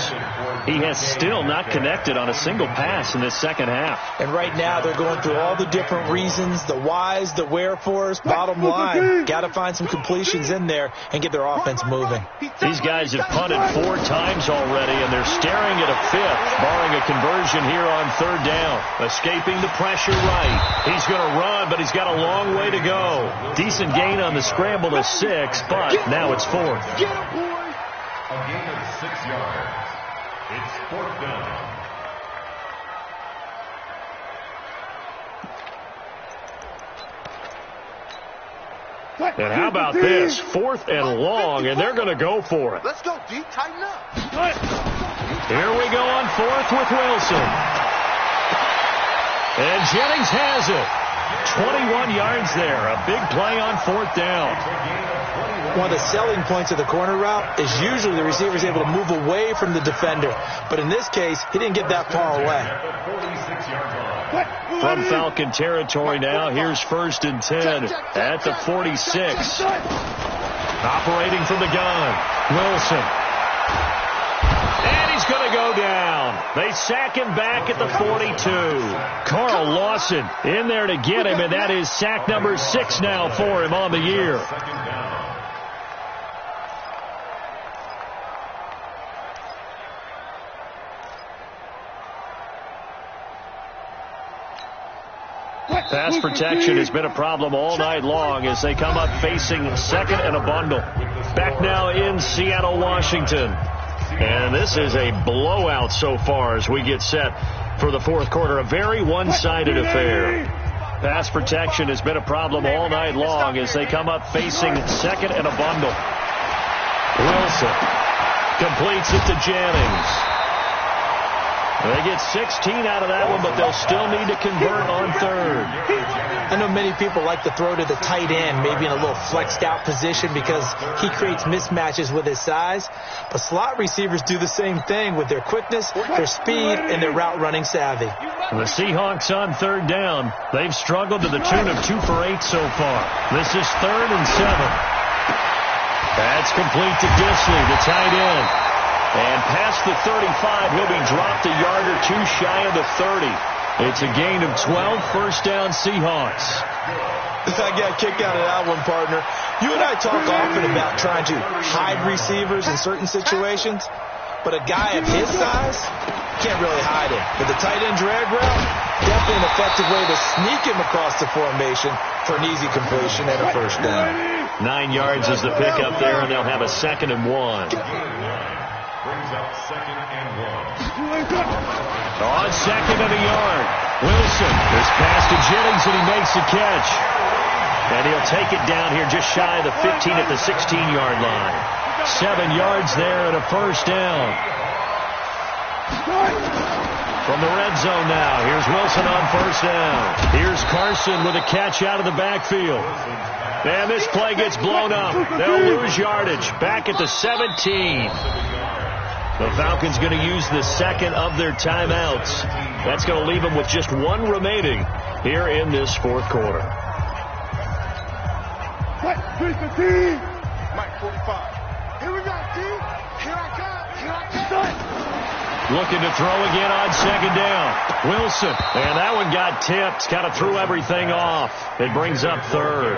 He has still not connected on a single pass in this second half. And right now they're going through all the different reasons, the whys, the wherefores. Bottom line, got to find some completions in there and get their offense moving. These guys have punted 4 times already, and they're staring at a 5th, barring a conversion here on 3rd down. Escaping the pressure right. He's going to run, but he's got a long way to go. Decent gain on the scramble to 6, but now it's 4th. A gain of 6 yards. It's 4th down. And how about this? 4th and long, and they're going to go for it. Let's go, D. Tighten up. Here we go on 4th with Wilson. And Jennings has it. 21 yards there. A big play on 4th down. One of the selling points of the corner route is usually the receiver is able to move away from the defender. But in this case, he didn't get that far away. From Falcon territory now, here's 1st and 10 at the 46. Operating from the gun, Wilson. And he's going to go down. They sack him back at the 42. Carl Lawson in there to get him, and that is sack number 6 now for him on the year. Pass protection has been a problem all night long as they come up facing 2nd and a bundle. Back now in Seattle, Washington. And this is a blowout so far as we get set for the 4th quarter. A very one-sided affair. Pass protection has been a problem all night long as they come up facing 2nd and a bundle. Wilson completes it to Jennings. They get 16 out of that one, but they'll still need to convert on 3rd. I know many people like to throw to the tight end, maybe in a little flexed out position because he creates mismatches with his size. But slot receivers do the same thing with their quickness, their speed, and their route running savvy. The Seahawks on 3rd down. They've struggled to the tune of 2 for 8 so far. This is 3rd and 7. That's complete to Disley, the tight end. And past the 35, he'll be dropped a yard or 2 shy of the 30. It's a gain of 12, 1st down Seahawks. I got a kick out of that one, partner. You and I talk often about trying to hide receivers in certain situations, but a guy of his size can't really hide him. But the tight end drag route, definitely an effective way to sneak him across the formation for an easy completion and a 1st down. 9 yards is the pickup there, and they'll have a 2nd and 1. Brings up 2nd and 1. On 2nd and a yard. Wilson is pass to Jennings, and he makes the catch. And he'll take it down here just shy of the 15 at the 16-yard line. 7 yards there and a 1st down. From the red zone now, here's Wilson on first down. Here's Carson with a catch out of the backfield. And this play gets blown up. They'll lose yardage. Back at the 17. The Falcons going to use the second of their timeouts. That's going to leave them with just one remaining here in this fourth quarter. Mike 45. Here we go, T. Here I come. Here I come. Looking to throw again on second down. Wilson. And that one got tipped. Kind of threw everything off. It brings up third.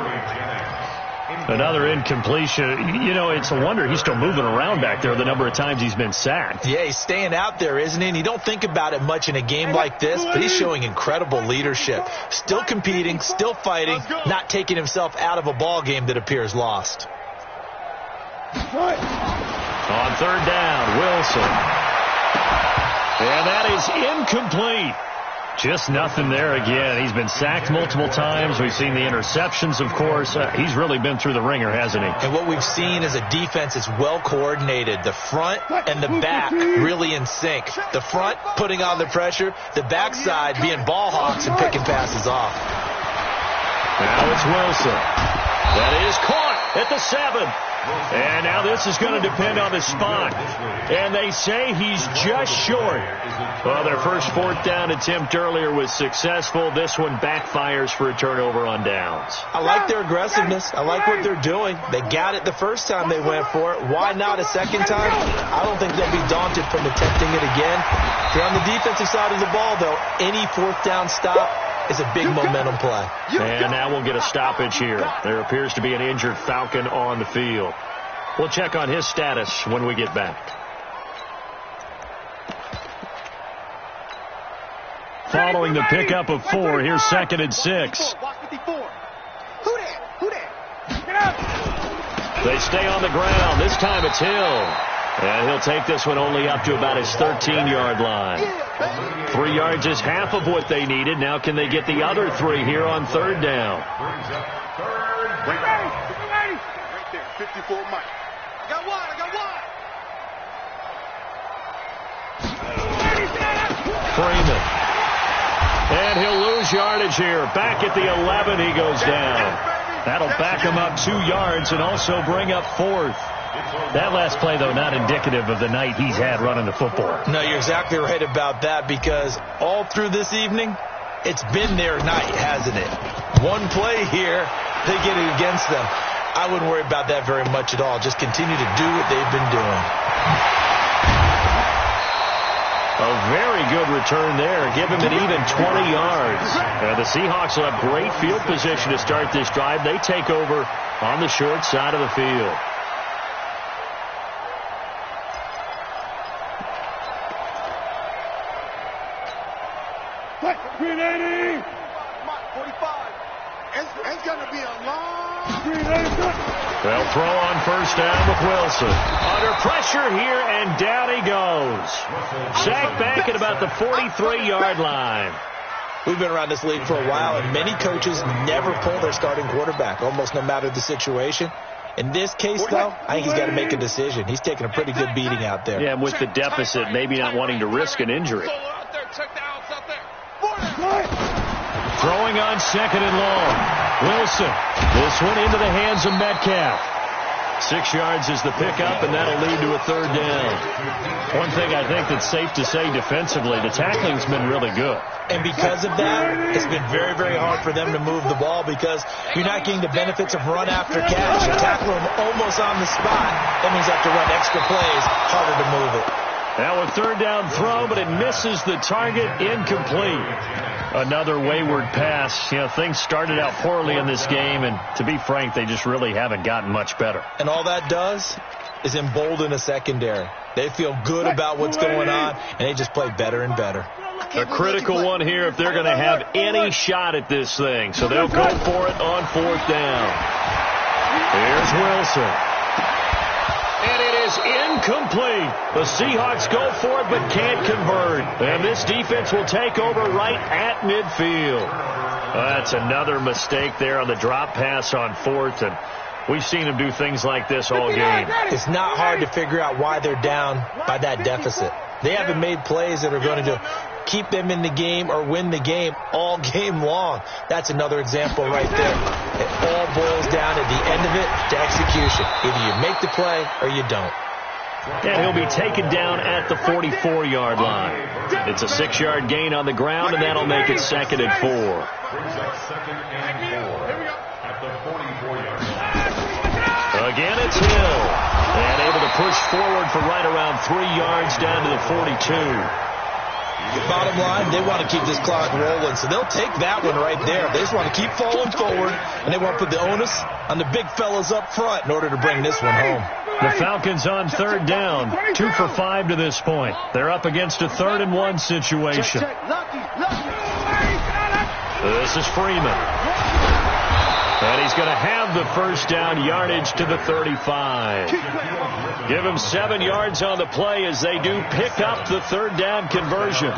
Another incompletion. You know, it's a wonder he's still moving around back there the number of times he's been sacked. Yeah, he's staying out there, isn't he? And you don't think about it much in a game like this, but he's showing incredible leadership. Still competing, still fighting, not taking himself out of a ball game that appears lost. On third down, Wilson. And that is incomplete. Just nothing there again. He's been sacked multiple times. We've seen the interceptions, of course. He's really been through the ringer, hasn't he? And what we've seen is a defense that's well coordinated. The front and the back really in sync. The front putting on the pressure. The backside being ball hawks and picking passes off. Now it's Wilson. That is caught at the 7. And now this is going to depend on the spot. And they say he's just short. Well, their first fourth down attempt earlier was successful. This one backfires for a turnover on downs. I like their aggressiveness. I like what they're doing. They got it the first time they went for it. Why not a second time? I don't think they'll be daunted from attempting it again. If you're on the defensive side of the ball, though, any fourth down stop is a big momentum play. And now we'll get a stoppage here. There appears to be an injured Falcon on the field. We'll check on his status when we get back. Following the pickup of 4, here's 2nd and 6. They stay on the ground. This time it's Hill. And he'll take this one only up to about his 13-yard line. 3 yards is half of what they needed. Now can they get the other 3 here on third down? Right there, 54 Mike. I got one. Freeman. And he'll lose yardage here. Back at the 11, he goes down. That'll back him up 2 yards and also bring up 4th. That last play, though, not indicative of the night he's had running the football. No, you're exactly right about that, because all through this evening, it's been their night, hasn't it? One play here, they get it against them. I wouldn't worry about that very much at all. Just continue to do what they've been doing. A very good return there. Give him an even 20 yards. The Seahawks will have great field position to start this drive. They take over on the short side of the field. It's going to be a long. They'll throw on first down with Wilson. Under pressure here, and down he goes. Sacked back at about the 43-yard line. We've been around this league for a while, and many coaches never pull their starting quarterback, almost no matter the situation. In this case, though, I think he's got to make a decision. He's taking a pretty good beating out there. Yeah, and with the deficit, maybe not wanting to risk an injury. Throwing on 2nd and long. Wilson. This one into the hands of Metcalf. 6 yards is the pickup, and that'll lead to a third down. One thing I think that's safe to say defensively, the tackling's been really good. And because of that, it's been very, very hard for them to move the ball, because you're not getting the benefits of run after catch. You tackle them almost on the spot. That means you have to run extra plays, harder to move it. Now a third down throw, but it misses the target, incomplete. Another wayward pass. You know, things started out poorly in this game, and to be frank, they just really haven't gotten much better. And all that does is embolden a secondary. They feel good about what's going on, and they just play better and better. A critical one here if they're going to have any shot at this thing. So they'll go for it on fourth down. Here's Wilson. And it is incomplete. The Seahawks go for it but can't convert. And this defense will take over right at midfield. That's another mistake there on the drop pass on fourth. And we've seen them do things like this all game. It's not hard to figure out why they're down by that deficit. They haven't made plays that are going to keep them in the game or win the game all game long. That's another example right there. It all boils down at the end of it to execution. Either you make the play or you don't. And he'll be taken down at the 44-yard line. It's a 6-yard gain on the ground, and that'll make it 2nd and 4. Brings up 2nd and 4 at the 44-yard line. Again, it's Hill. And able to push forward for right around 3 yards down to the 42. Bottom line, they want to keep this clock rolling, so they'll take that one right there. They just want to keep falling forward, and they want to put the onus on the big fellas up front in order to bring this one home. The Falcons on 3rd down, 2 for 5 to this point. They're up against a 3rd and 1 situation. This is Freeman. And he's going to have the first down, yardage to the 35. Give him 7 yards on the play as they do pick up the 3rd down conversion.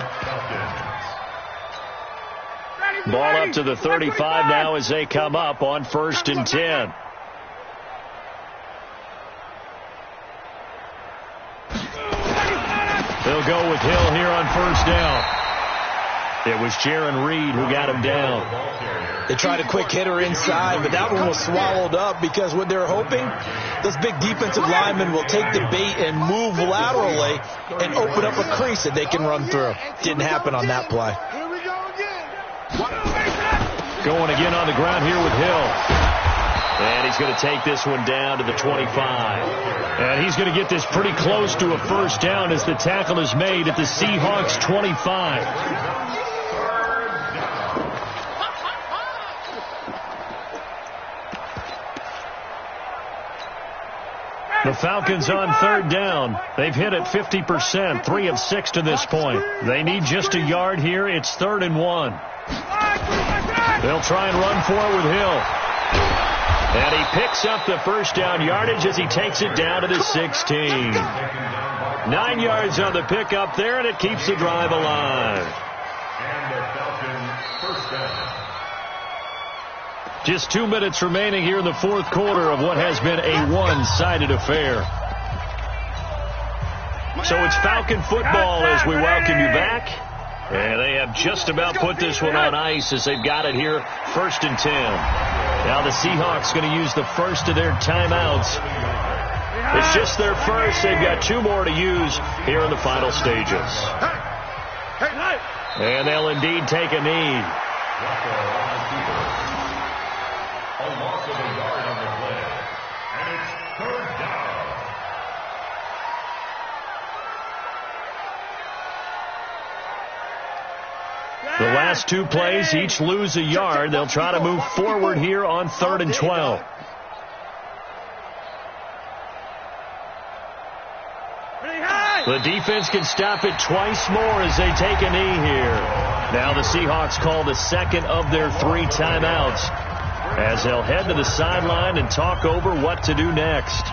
Ball up to the 35 now as they come up on 1st and 10. They'll go with Hill here on 1st down. It was Jaron Reed who got him down. They tried a quick hitter inside, but that one was swallowed up because what they're hoping, those big defensive linemen will take the bait and move laterally and open up a crease that they can run through. Didn't happen on that play. Going again on the ground here with Hill. And he's going to take this one down to the 25. And he's going to get this pretty close to a first down as the tackle is made at the Seahawks 25. The Falcons on 3rd down. They've hit it 50%, 3 of 6 to this point. They need just a yard here. It's 3rd and 1. They'll try and run for it with Hill. And he picks up the first down yardage as he takes it down to the 16. 9 yards on the pickup there, and it keeps the drive alive. And the Falcons first down. Just 2 minutes remaining here in the 4th quarter of what has been a one-sided affair. So it's Falcon football as we welcome you back. And they have just about put this one on ice as they've got it here, 1st and 10. Now the Seahawks going to use the first of their timeouts. It's just their first. They've got 2 more to use here in the final stages. And they'll indeed take a knee. A loss of a yard on the play. And it's 3rd down. The last 2 plays each lose a yard. They'll try to move forward here on 3rd and 12. The defense can stop it twice more as they take a knee here. Now the Seahawks call the second of their 3 timeouts as they'll head to the sideline and talk over what to do next.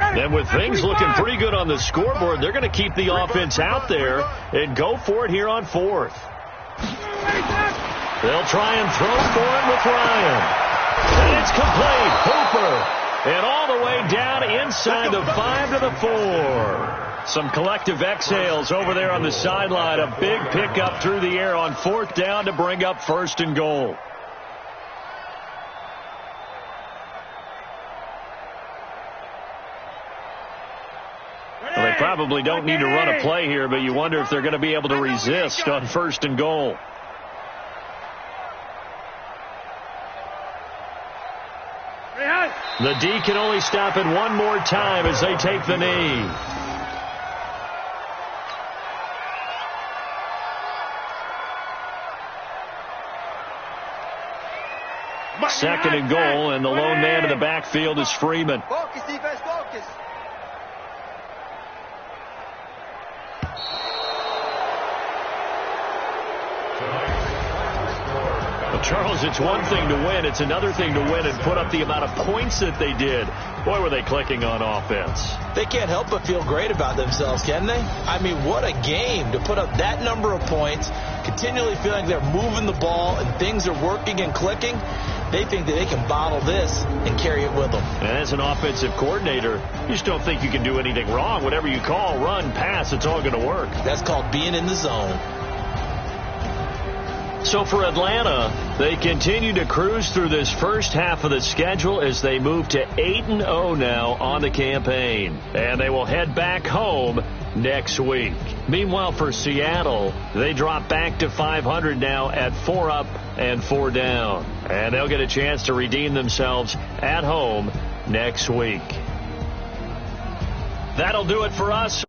And with things looking pretty good on the scoreboard, they're going to keep the offense out there and go for it here on 4th. They'll try and throw for it with Ryan. And it's complete. Hooper. And all the way down inside the 5 to the 4. Some collective exhales over there on the sideline. A big pickup through the air on 4th down to bring up 1st and goal. Well, they probably don't need to run a play here, but you wonder if they're going to be able to resist on 1st and goal. The D can only stop it one more time as they take the knee. Second and goal, and the lone man in the backfield is Freeman. Focus, defense, focus. Well, Charles, it's one thing to win. It's another thing to win and put up the amount of points that they did. Boy, were they clicking on offense. They can't help but feel great about themselves, can they? I mean, what a game to put up that number of points, continually feeling they're moving the ball and things are working and clicking. they think that they can bottle this and carry it with them. And as an offensive coordinator, you just don't think you can do anything wrong. Whatever you call, run, pass, it's all going to work. That's called being in the zone. So for Atlanta, they continue to cruise through this first half of the schedule as they move to 8-0 now on the campaign. And they will head back home next week. Meanwhile, for Seattle, they drop back to 500 now at 4 up and 4 down. And they'll get a chance to redeem themselves at home next week. That'll do it for us.